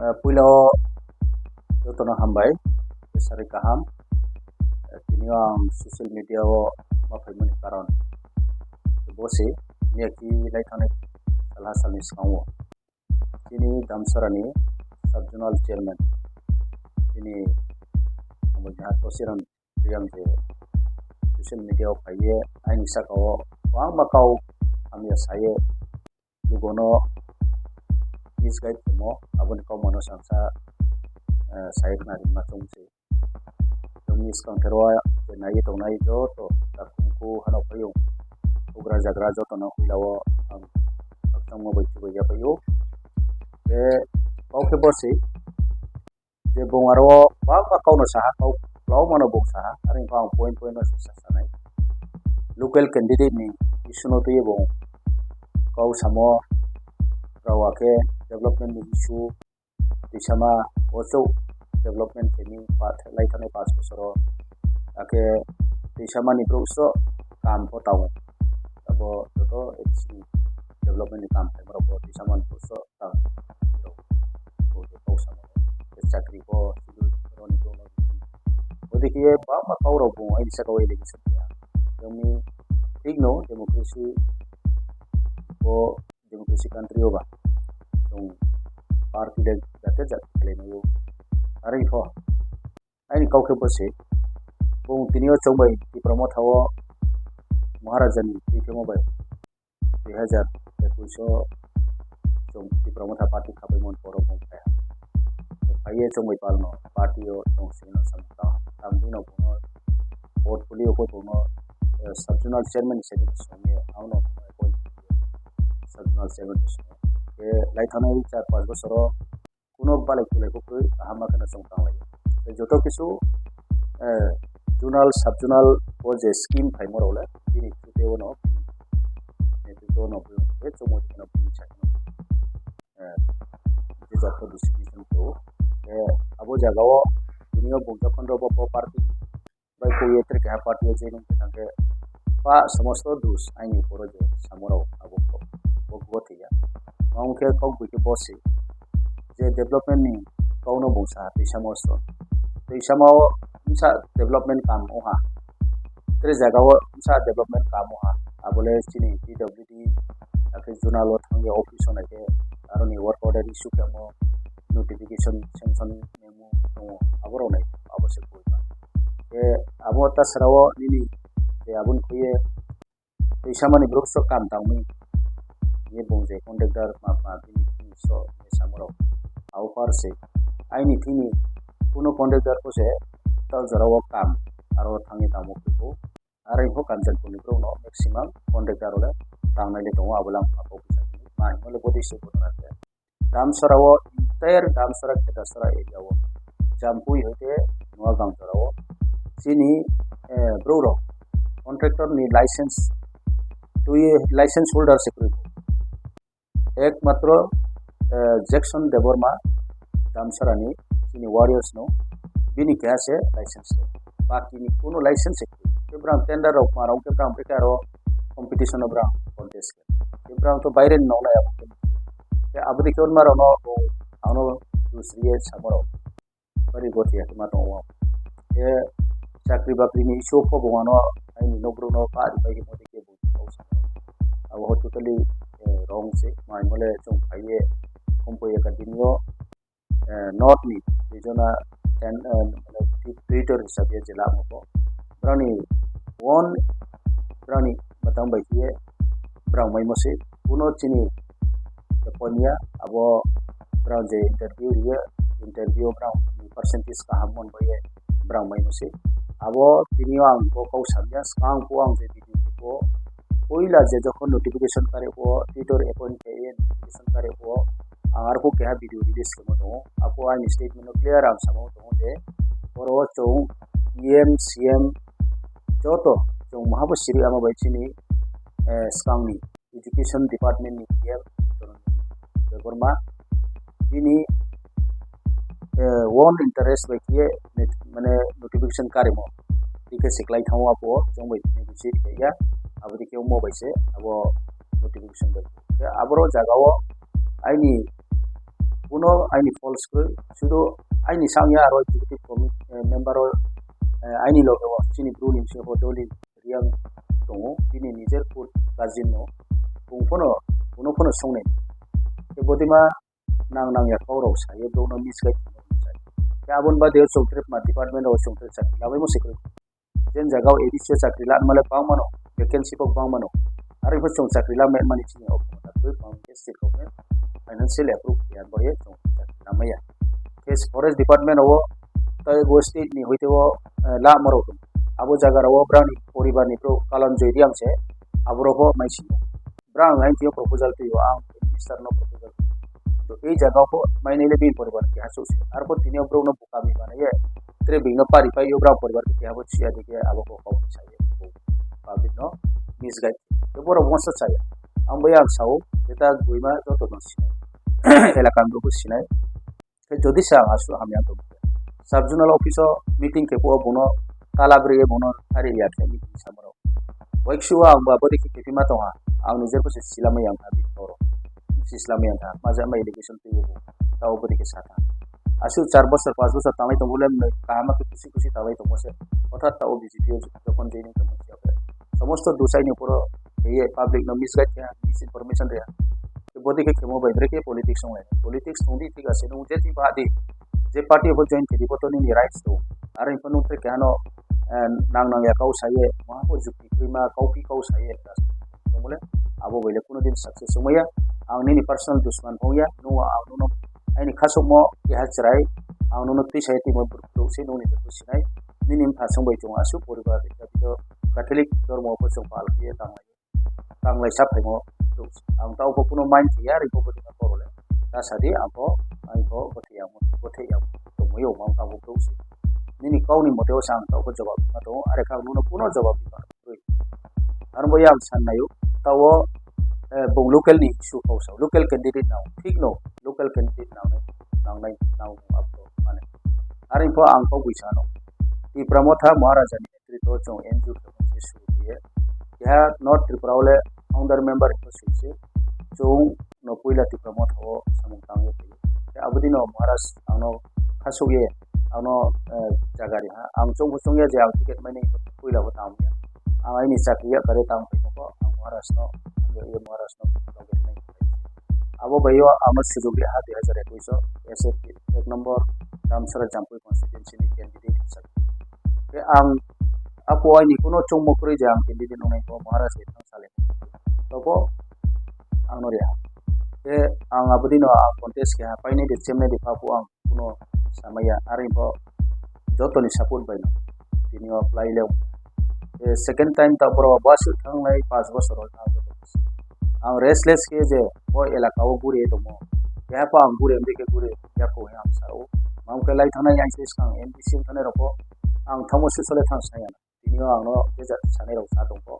Pulau jotono hambai besari kaham kini ang social media o mapai muni karon bosi ni aki lai thane salah salni sango kini damsarani subjonal chairman kini amujha tosiran priyam je social media o paye aini sakao wang makau amya saye lugono is guide mo abon ko mono sansa saye na rimma chungse Domis kangkerwa nai to nai jo to takungku hano payo ugra jagra jo to na hilawo ang akang mo baitu ya payo e pauke bosi je bongaro pa kau no saha kau law mano bok saha aring pang point no sa sanai local candidate ni isuno to ye bong kau samo rawake development ni issue disama oso development kini path lai thane pas bosoro ake disama ni broso kam ko taw abo to HC development ni kam thai maro disama ni broso taw to ko sama chakri ko ron to no odikiye pa ma kauro bo ai sa ko ele kisya yomi igno democracy country hoga so party de jate kale no aring ho ai kau ke bose bong tinio chombai ti promote hawo maharajani ti ke mobile 2021 chom ti promote party khabai mon poro bong pa aye chombai palno party o tong sino samta amdino bono portfolio ko bono subjonal chairman se songe auno appoint subjonal chairman ke lai thana 4-5 bosoro kuno balai kule ko ahama kana songtang lai joto kisu zonal subjonal o je scheme phai morole ini te ono ne to no e chomo kana pin cha je jato distribution to abo jagao dunio bongja khondo bo party bai ko yetre ka party je ni tanke pa samosto dus aini poro je samoro abo ko bogoti ya maungke kau buke bosi je development ni kauno bongsa pisamosto pisamao sa development kam oha tre jagao sa development kam oha abole chini PWD ake junalo thange office na ke aroni work order issue kamo notification sanction memo no aboro nai abose koiba e abota sarawo nini e abun khoye pisamani brokso kam tangmi ye bongje conductor ma bini so samoro au parse aini thini kuno conductor ko se tal jarawo kam aro thangi tamo ko are ho kanjan ko nibro no maximum conductor ola tangnai le tonga abulang apo bisa ni mai mole bodi se ko na te dam sarawo entire dam sara keta sara area wo jampui hote noa gang jarawo sini bro ro contractor ni license to ye license holder se ko एकमात्र Jackson Debbarma दामसरानी चिनी warriors no बिनी कैसे licence है बाकी नि कोनो licence है के Bram tender of माराउ के Bram Bokaro competition of Bram contest के ब्राम तो बाहर न होला या के अब देखो मारो नो आनो दूसरी है समरो बड़ी गोती है मा तो ये चाकरी बाकरी नि इशू को बवानो आई नो ब्रो नो पार बाकी मोदी के बहुत अब हो totally wrong se mai mole chung phaye kompoye ka dingo not ni jona Twitter hisabe jela mo brani one brani batang bai ye brang mai mose puno chini japonia abo brang je interview brang percentage ka hamon bai brang mai mose abo tinio ang ko kau sabya skang ko ang je video ko ओइला जे जखन notification करे वो Twitter account के notification करे वो are को क्या video release करमो दो आपको आइन स्टेटमेंट क्लियर आम समो दो जे और वो चौ ईएम सीएम जो तो जो महाबश्री आमा बैठिनी स्कांगनी एजुकेशन डिपार्टमेंट नि के गवर्मा इनी वन इंटरेस्ट बैठिए माने नोटिफिकेशन करे मो ठीक है सिखलाई थाओ आपो जो बैठिनी विजिट किया अब देखिए मोबाइल से अब नोटिफिकेशन दे के abro jagao aini Uno aini false ko sudo aini sangya aro executive committee member aini logo sini ruling se hotoli riang tongo ini nijer ko kazino ungpono uno pono songne ke bodima nang ya kauro sa ye do no misguide ya abon ba de chongtrep ma department o chongtre chak lawe mo sikro jen jagao edisio chakri la male pang mano vacancy ko pang mano ari ho chong chakri la men mani chini ok ta ko pang ke sikro me financial approve ya boye chong chakri la maya kes forest department o ta gosti ni hoite o la maro abo jaga ro brani poribar ni pro kalan joiriam se abro ho maisi brang ai tio proposal to yo ang minister no proposal तो ये जगह को मैंने ले भी परिवार के हासो से आर को तीन ब्रो न बुका मी माने ये तेरे बिंग पारी पाई यो ब्रा परिवार के क्या बच्ची आदि के आबो को खाओ चाहिए तो पाबिन नो मिस गाइड तो बोरो मस्त चाहिए हम भैया साओ जेता गुइमा तो नसी एलाका में को सिनाय के जदि सा आसो हम या तो सब जोनल ऑफिस मीटिंग के को बोनो तालाब्रे बोनो आरे या के मीटिंग समरो वैक्सुआ हम बाबो देखि केफिमा तो आं निजेर को सिला में हम हाबि तोरो Islam yang tak, macam apa education tu yo, tahu beri kesana. Asyik 4 besar 5 besar tahu itu boleh kahama ke kusi tahu itu masa. Otak tahu BCPO jepun jadi kamu siapa. Semua dosa ini pura, ये public no misguide ya, misinformation dia. Kebodi ke kemo bayi mereka politics semua. Politics tundi tiga sih, nunggu jadi bahadi. Je party aku join jadi betul ni rights tu. Arang penuh tu kano nang ya kau saya, maha aku jupi prima kau saya. Semula, abu boleh kuno din success semua ya. Ang nini personal dushman ho ya no ang no ai khasok mo ya chrai ang no ti sai ti mo pro se no ni to sinai nini pha song bai chung asu poribar ta bido catholic dormo ko chung pal ye tang lai sap mo to ang tau ko puno main ti ya ri ko ti ko le ta sadi apo ai ko ko ti ya to mo yo ma ta ko to se nini kau ni mo te sang tau ko jawab ma to are kha no puno jawab ba ar bo ya san na yo tawo bong local ni issue kau sa local candidate now ठीक no local candidate now आपको माने अरे इनको आंको बुझानो ये प्रमोथा महाराजा ने नेतृत्व चो NGO के शुरू किए यह नॉट त्रिपुराले फाउंडर मेंबर को सुइसे जो नो पुइला ति प्रमोथ हो समुतांग के अबदि नो महाराज आनो खासोगे आनो जागारि हा आं चो बुसोंगे जे आं टिकट माने पुइला हो ताम आं आइनि चाकरिया करे ताम को महाराज नो ये महाराज नो अब भयो आमद सुजुगी हा 2021 एस एक नंबर दामसरा जाम्पुई कॉन्स्टिट्यूएंसी नि कैंडिडेट हिसाबै बे आं आको आइनि कुनो चौमक्रै जे आं कैंडिडेट नङै को महाराज हे थांसाले तबो आं नरिया बे आं आबदिनो आं कन्टेस्ट के पाइने दे चेमने दे पापु आं कुनो सामया आरिबो जतनि सपोर्ट बायनो दिनि अप्लाई लेव सेकेंड टाइम ता बरो बासु थांनाय 5 बोसोर था आं रेस्टलेस के जे ओ इलाका ओ गुरे दमो या पा आं गुरे एमबी के गुरे या को आं सारो मां के लाई थाना या इस कां एमबीसी थाने रको आं थमो सुसले थां साया दिनि आं नो जे साने रो सा दंको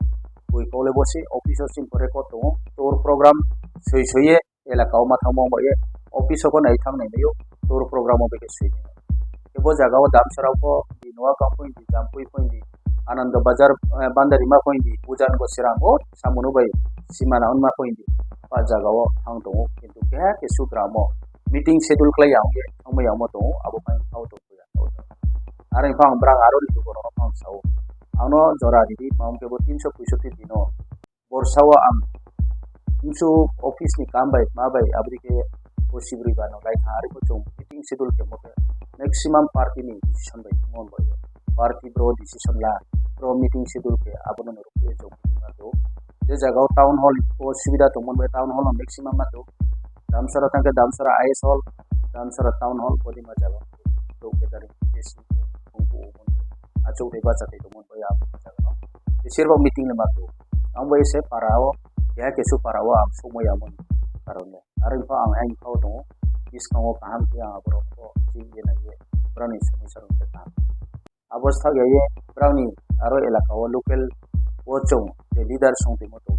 कोई कोले बसि ऑफिसर सिम परे को दङ तोर प्रोग्राम सैसैये इलाका मा थामो बये ऑफिस को नै थां नै यो तोर प्रोग्राम बे के सै केबो जागाव दामसराव को दिनवा का पॉइंट जामपुई पॉइंट आनंद बाजार बांदारिमा पॉइंट उजान को सिरांगो सामुनु बाय सीमाना उनमा पॉइंट पा जागाव थां दङ किन्तु के सुग्रामो मीटिंग शेड्यूल क्लाय आंगे आंबो यामो दङ आबो फाइन हाउ तो फैया आरो फां ब्रां आरो लिखो बरो फां साव आनो जरा दिदि माम केबो 365 दिनो बरसाव आं इंसु ऑफिस नि काम बाय मा बाय आबरि के पसिबरि बानो लाइ थारि को जों मीटिंग शेड्यूल के मते मैक्सिमम पार्टी नि डिसीजन बाय मन बाय पार्टी ब्रो डिसीजन ला प्रो मीटिंग शेड्यूल के आबनो रुपे जों दो जे जगह टाउन हॉल को सुविधा तो मन बाय टाउन हॉल मैक्सिमम मा तो दामसरा तंके दामसरा आईएस हॉल दामसरा टाउन हॉल बदि मा जागो तो के दारि एसी को मन आचौ देबा जाते तो मन बाय आप जागो बिसोरबो मीटिंग ले मा तो आंबो एसे पाराओ या केसु पाराओ आं समया मन कारणे आरो इफा आं आइन खाव दङ बिसकाङो काहाम के आं बरो को जिये नाये ब्रानि समस्या रंते का अवस्था गए ब्रानि आरो इलाकाओ लोकल वचों जे लीडर संते मतो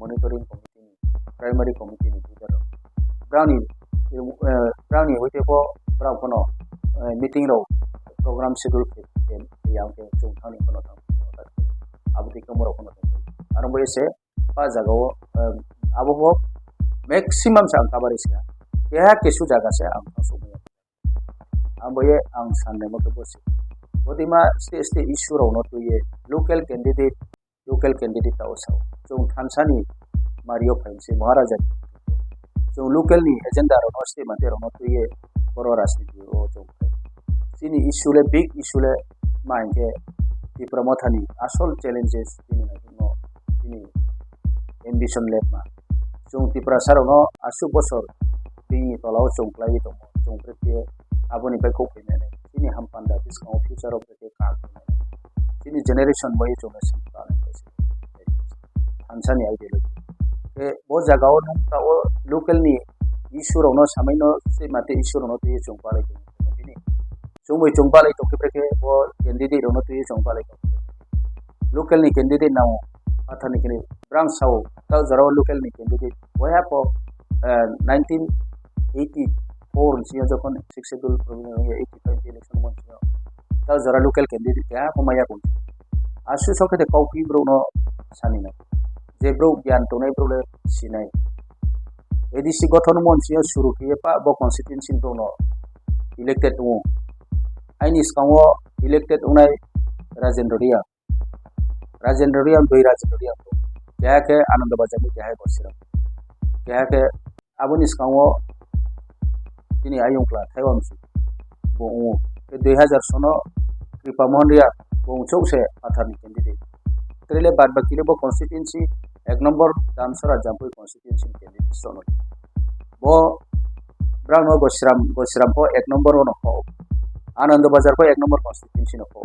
मॉनिटरिंग कमिटी प्राइमरी कमिटी नि लीडर ब्राउनी होते को ब्राउ कोनो मीटिंग रो प्रोग्राम शेड्यूल के याव के जों थानि कोनो थां अब दिखो मरो कोनो आरो बयसे पा जागाव आबो मैक्सिमम सा काबारिस keha kesu jaga se ang sumaya ang boye ang sanne mo ke bosi bodima state issue ro no to ye local candidate ta osau jong thansani mario phainse maharaja jong local ni agenda ro no state mate ro no to ye boro rajniti ro jong sini issue le big issue le mainke ti promothani asol challenges sini no sini ambition lab ma jong ti prasaro no asu bosor tingi tolao jong klai to jong preke aboni bai ko pine ne sini hampanda this future of the ka sini generation boy jong samta ne hansani ideology ke bo jagao no ta o local ni issue ro no samai no se mate issue ro no te jong pa lai ni jong bai jong pa lai to ke preke bo candidate ro no te jong pa lai to local ni candidate now athani kini brang sau ta jaro local ni candidate boya po 1984 siya jokon successful provincial 85 election mon siya ta jara local candidate ya pamaya kun asu sokete kaupi bro no sani na je bro gyan to nai bro le sinai edc gothon mon siya suru kiye pa bo constituency bro no elected wo aini skawo elected unai Rajendra Ria doi Rajendra Ria क्या के आनंद बजार में क्या है बसिरा क्या के aboni skawo ini ayung kla thaiwam su bo 2000 sono kripa monria bo chou se athani candidate trele bad bakile bo constituency ek number damsara jampoi constituency candidate sono bo brano gosram po ek number ono ho anand bazar po ek number constituency no ho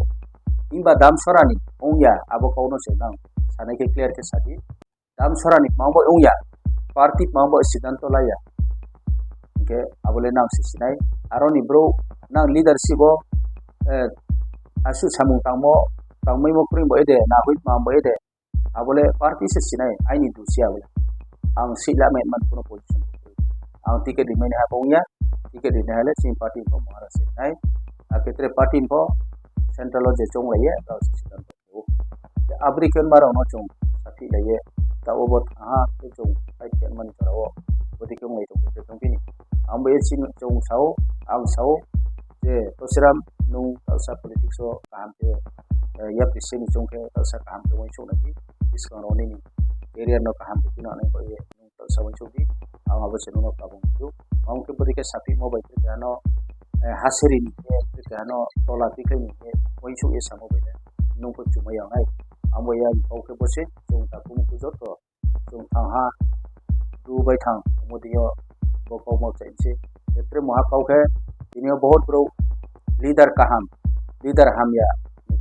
imba damsara ni ongya abo kauno se nang sanai ke clear ke sadi damsara ni mabo ongya party mabo sidanto laya ke abole nang sisinai aroni bro nang leadership bo asu samung tangmo tangmai mo pring bo ede na huit ma bo ede abole party sisinai I need to see abole ang sila met man puno position ang ticket di main ha pongya ticket di nale sim party bo mahara sinai aketre party bo central lo je chong laye ta sidan bo abrikan maro no chong sati laye ta obot ha ke chong ai ken man karo bodi ke ngai to ke chong pini ambe chin chong sao ang sao je tosiram nu talsa politics so kam te ya pisen chong ke talsa kam te wai chong lagi iskon roni ni area no kam te pina nai ko ye nu talsa wai chong di ang abo cheno no kabung tu ang ke bodi ke sapi mo bai te no haseri ni te no tola ti ke ni wai chong ye samo bai nu ko chuma yang ai ambo ya ko ke bose chong ta kum ku jot to chong thang ha du bai thang mo di yo boko mo chainse etre mahakau ke ini बहुत bro leader ham ya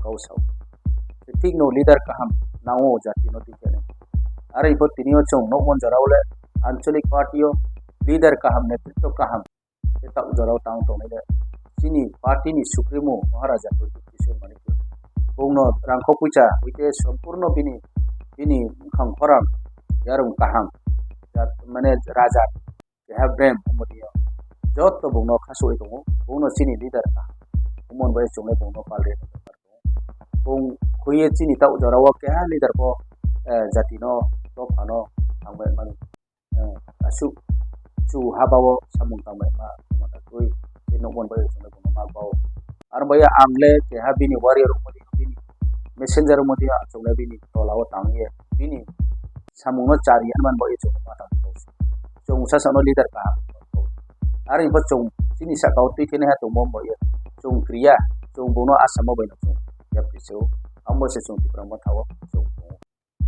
kau sau ठीक no leader kaham नाओ जाति no दिखे अरे इबो तिनियो चों no मन जरावले आंचलिक पार्टियो leader kaham नेतृत्व kaham eta जराव तांग तो ने सिनी पार्टी नि सुप्रीमो महाराजा को किशोर मानिक बोनो रांखो पुचा उइते संपूर्ण बिनी खम खराम यारुम kaham माने राजा have them umodiyo jot to bungno khaso itu bungno sini leader ka umon bai chongle bungno palre bung khuye chini ta ujarawa ke leader ko jati no to phano angbai man asu chu habawo samung tangbai ma mata koi ino mon bai chongle bungno ma bawo ar bai amle ke ha bini warrior umodi bini messenger umodi chongle bini to lawo tangye bini samung no chari an man bai chongle ma tang chong sa no leader ka ari ba chong sini sa kau ti kene ha to mom boy chong kriya chong bono asamo bai no chong ya piso ambo se chong ti pramo thawo chong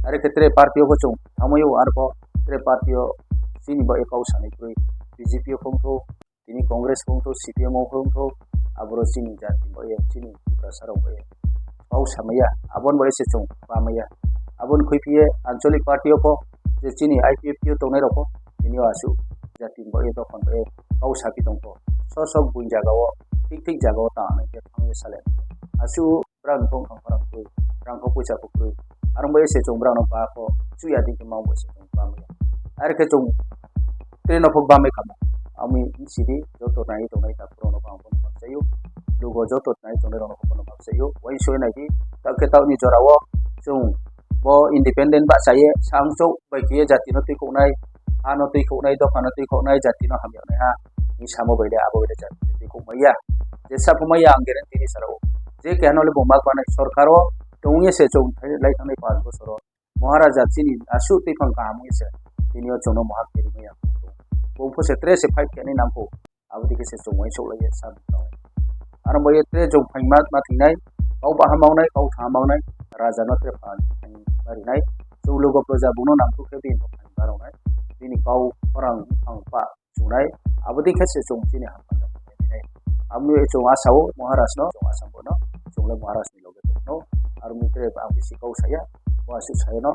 ari ketre partiyo ko chong amoyo ar ko tre partiyo sini ba ekau sani koi bjp khong tho tini congress khong tho cpm khong tho abro sini jati boy sini prasaro boy au samaya abon boy se chong pamaya abon khoi pie ancholik partiyo ko je sini ipf to nai ro ko ini asu jati bo edo kon e kau sapi tongko sosok bun jagawo tik jagawo ta ne ke thang salen asu brang tong thang parang tu brang ko pucha pukru arang bai se chong brang no pa ko chu ya di ke mau bo se chong pa me ar ke chong train of ba me kam ami sidi joto nai to nai ta pro no pa ko no sayu lugo joto nai to ne ro no ko no pa sayu wai so nai ki ta ke ta ni jorawo chong bo independent ba saye sang chok bai ki jati no ti ko nai ano tui ko nai dok ano tui ko nai jati no hamya nai ha ni samo baile abo baile jati tui ko maya jesa pumaya anggeran tini sarau je kano le bomba kwana sorkaro tungye se chung lai thang nai 5 bosoro Maharaja chini asu tui phang ka mu se tini o chono mahak tiri maya bung pho se 3 se 5 ke ni nam ko abdi ke se chung wai so lai sa no ana boye 3 chung phang ma thinai kau ba hamau nai kau tha mau nai raja no 3 phang bari nai chu logo proja buno nam tu ke bin phang baro nai tini kau orang phang pa chunai abdi ke se chung chini ham nai amnu e chung asau maharaj no chung asam bono chung le maharaj ni loge no army 3 ba abdi si kau saya wasu saya no